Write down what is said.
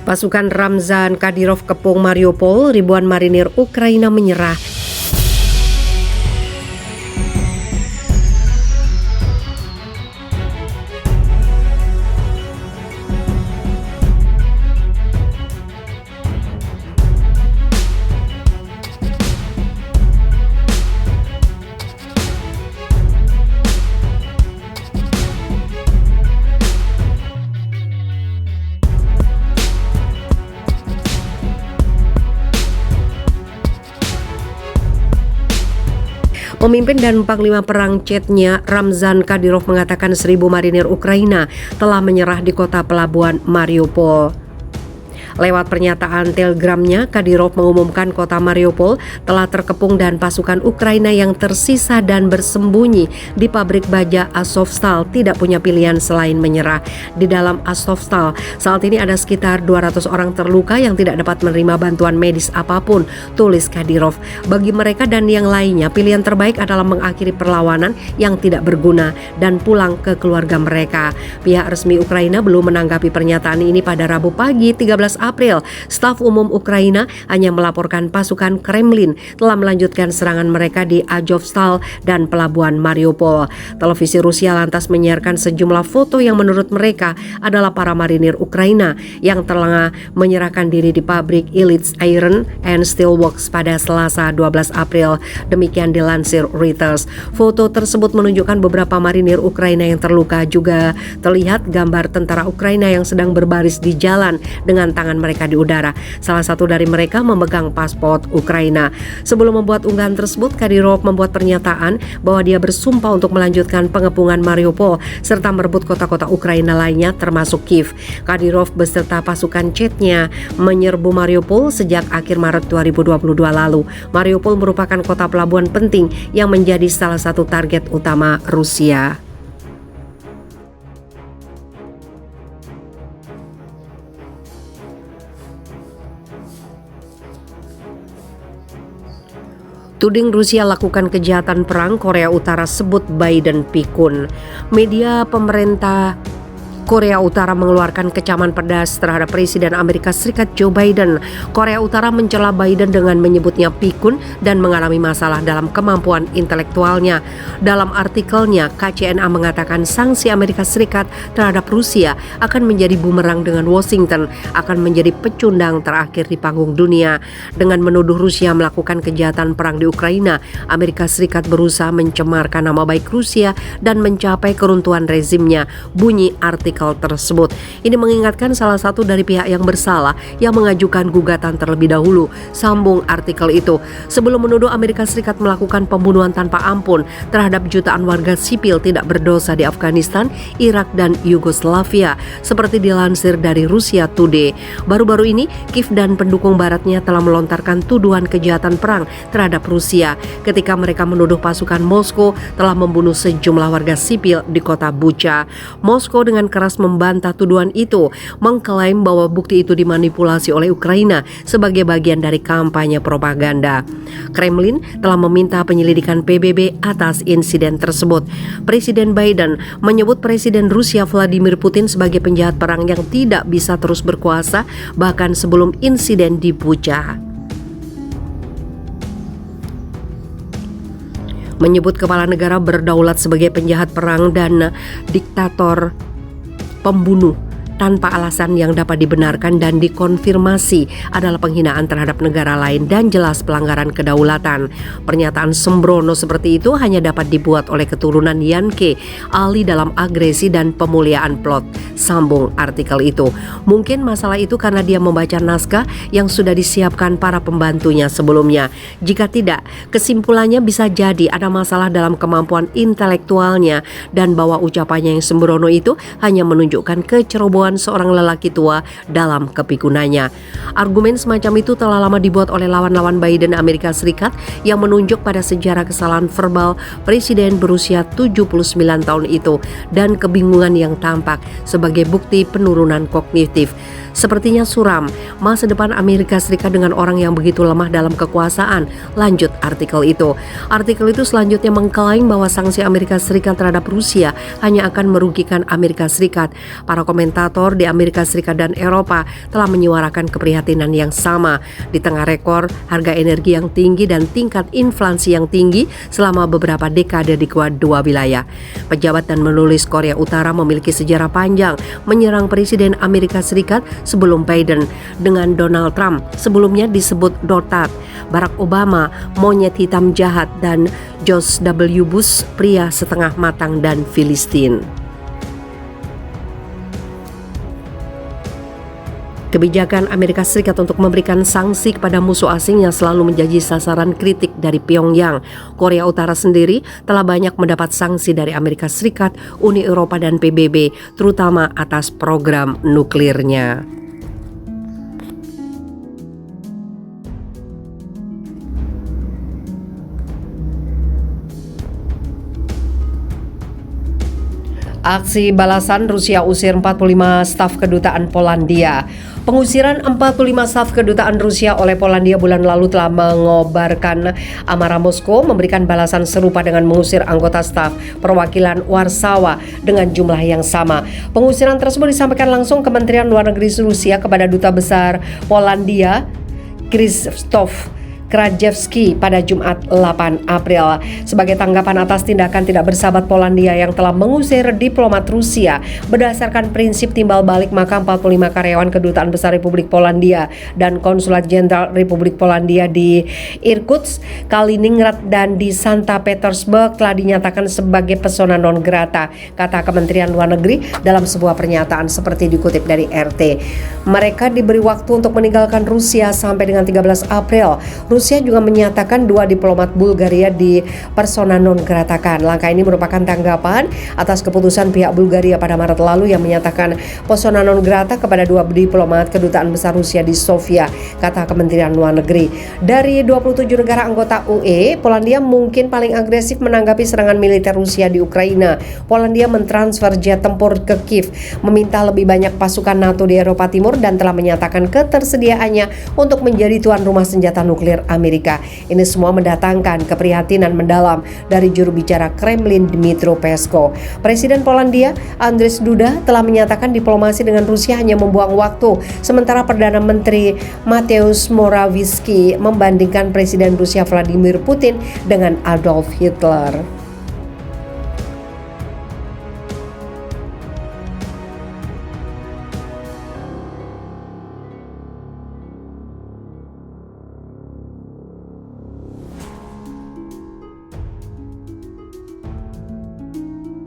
Pasukan Ramzan Kadyrov kepung Mariupol, ribuan marinir Ukraina menyerah. Pemimpin dan Panglima Perang Chechnya Ramzan Kadyrov mengatakan 1.000 marinir Ukraina telah menyerah di kota pelabuhan Mariupol. Lewat pernyataan telegramnya, Kadyrov mengumumkan kota Mariupol telah terkepung dan pasukan Ukraina yang tersisa dan bersembunyi di pabrik baja Azovstal tidak punya pilihan selain menyerah. Di dalam Azovstal, saat ini ada sekitar 200 orang terluka yang tidak dapat menerima bantuan medis apapun, tulis Kadyrov. Bagi mereka dan yang lainnya, pilihan terbaik adalah mengakhiri perlawanan yang tidak berguna dan pulang ke keluarga mereka. Pihak resmi Ukraina belum menanggapi pernyataan ini pada Rabu pagi 13 April. Staf Umum Ukraina hanya melaporkan pasukan Kremlin telah melanjutkan serangan mereka di Azovstal dan pelabuhan Mariupol. Televisi Rusia lantas menyiarkan sejumlah foto yang menurut mereka adalah para marinir Ukraina yang telah menyerahkan diri di pabrik Ilitch Iron and Steel Works pada Selasa 12 April. Demikian dilansir Reuters. Foto tersebut menunjukkan beberapa marinir Ukraina yang terluka. Juga terlihat gambar tentara Ukraina yang sedang berbaris di jalan dengan tangan mereka di udara. Salah satu dari mereka memegang paspor Ukraina. Sebelum membuat unggahan tersebut, Kadyrov membuat pernyataan bahwa dia bersumpah untuk melanjutkan pengepungan Mariupol serta merebut kota-kota Ukraina lainnya termasuk Kiev. Kadyrov beserta pasukan Chechnya menyerbu Mariupol sejak akhir Maret 2022 lalu. Mariupol merupakan kota pelabuhan penting yang menjadi salah satu target utama Rusia. Tuding Rusia lakukan kejahatan perang, Korea Utara sebut Biden pikun. Media pemerintah Korea Utara mengeluarkan kecaman pedas terhadap Presiden Amerika Serikat Joe Biden. Korea Utara mencela Biden dengan menyebutnya pikun dan mengalami masalah dalam kemampuan intelektualnya. Dalam artikelnya, KCNA mengatakan sanksi Amerika Serikat terhadap Rusia akan menjadi bumerang dengan Washington, akan menjadi pecundang terakhir di panggung dunia. Dengan menuduh Rusia melakukan kejahatan perang di Ukraina, Amerika Serikat berusaha mencemarkan nama baik Rusia dan mencapai keruntuhan rezimnya, bunyi artikel tersebut. Ini mengingatkan salah satu dari pihak yang bersalah yang mengajukan gugatan terlebih dahulu, sambung artikel itu. Sebelum menuduh Amerika Serikat melakukan pembunuhan tanpa ampun terhadap jutaan warga sipil tidak berdosa di Afghanistan, Irak, dan Yugoslavia, seperti dilansir dari Russia Today. Baru-baru ini, Kiev dan pendukung baratnya telah melontarkan tuduhan kejahatan perang terhadap Rusia ketika mereka menuduh pasukan Moskow telah membunuh sejumlah warga sipil di kota Bucha. Moskow dengan keras membantah tuduhan itu, mengklaim bahwa bukti itu dimanipulasi oleh Ukraina sebagai bagian dari kampanye propaganda. Kremlin telah meminta penyelidikan PBB atas insiden tersebut. Presiden Biden menyebut Presiden Rusia Vladimir Putin sebagai penjahat perang yang tidak bisa terus berkuasa bahkan sebelum insiden di Bucha. Menyebut kepala negara berdaulat sebagai penjahat perang dan diktator pembunuh tanpa alasan yang dapat dibenarkan dan dikonfirmasi adalah penghinaan terhadap negara lain dan jelas pelanggaran kedaulatan. Pernyataan sembrono seperti itu hanya dapat dibuat oleh keturunan Yankee, ahli dalam agresi dan pemuliaan plot, sambung artikel itu. Mungkin masalah itu karena dia membaca naskah yang sudah disiapkan para pembantunya sebelumnya. Jika tidak, kesimpulannya bisa jadi ada masalah dalam kemampuan intelektualnya dan bahwa ucapannya yang sembrono itu hanya menunjukkan kecerobohan seorang lelaki tua dalam kepikunannya. Argumen semacam itu telah lama dibuat oleh lawan-lawan Biden Amerika Serikat yang menunjuk pada sejarah kesalahan verbal presiden berusia 79 tahun itu dan kebingungan yang tampak sebagai bukti penurunan kognitif. sepertinya suram. Masa depan Amerika Serikat dengan orang yang begitu lemah dalam kekuasaan, lanjut artikel itu. Artikel itu selanjutnya mengklaim bahwa sanksi Amerika Serikat terhadap Rusia hanya akan merugikan Amerika Serikat. Para komentator di Amerika Serikat dan Eropa telah menyuarakan keprihatinan yang sama di tengah rekor harga energi yang tinggi dan tingkat inflasi yang tinggi selama beberapa dekade di kedua wilayah. Pejabat dan menulis Korea Utara memiliki sejarah panjang menyerang Presiden Amerika Serikat sebelum Biden dengan Donald Trump, sebelumnya disebut Dotard, Barack Obama, monyet hitam jahat, dan George W. Bush, pria setengah matang dan Filistin. Kebijakan Amerika Serikat untuk memberikan sanksi kepada musuh asing yang selalu menjadi sasaran kritik dari Pyongyang. Korea Utara sendiri telah banyak mendapat sanksi dari Amerika Serikat, Uni Eropa, dan PBB, terutama atas program nuklirnya. Aksi balasan Rusia usir 45 staf kedutaan Polandia. Pengusiran 45 staf kedutaan Rusia oleh Polandia bulan lalu telah mengobarkan amarah Moskow, memberikan balasan serupa dengan mengusir anggota staf perwakilan Warsawa dengan jumlah yang sama. Pengusiran tersebut disampaikan langsung Kementerian Luar Negeri Rusia kepada Duta Besar Polandia, Krzysztof Krajewski pada Jumat 8 April. Sebagai tanggapan atas tindakan tidak bersahabat Polandia yang telah mengusir diplomat Rusia berdasarkan prinsip timbal balik, maka 45 karyawan Kedutaan Besar Republik Polandia dan Konsulat Jenderal Republik Polandia di Irkutsk, Kaliningrad, dan di Santa Petersburg telah dinyatakan sebagai persona non grata, kata Kementerian Luar Negeri dalam sebuah pernyataan seperti dikutip dari RT. Mereka diberi waktu untuk meninggalkan Rusia sampai dengan 13 April. Rusia juga menyatakan 2 diplomat Bulgaria di persona non gratakan. Langkah ini merupakan tanggapan atas keputusan pihak Bulgaria pada Maret lalu yang menyatakan persona non grata kepada 2 diplomat Kedutaan Besar Rusia di Sofia, kata Kementerian Luar Negeri. Dari 27 negara anggota UE, Polandia mungkin paling agresif menanggapi serangan militer Rusia di Ukraina. Polandia mentransfer jet tempur ke Kiev, meminta lebih banyak pasukan NATO di Eropa Timur, dan telah menyatakan ketersediaannya untuk menjadi tuan rumah senjata nuklir Amerika. Ini semua mendatangkan keprihatinan mendalam dari juru bicara Kremlin Dmytro Peskov. Presiden Polandia Andrzej Duda telah menyatakan diplomasi dengan Rusia hanya membuang waktu, sementara Perdana Menteri Mateusz Morawiecki membandingkan Presiden Rusia Vladimir Putin dengan Adolf Hitler.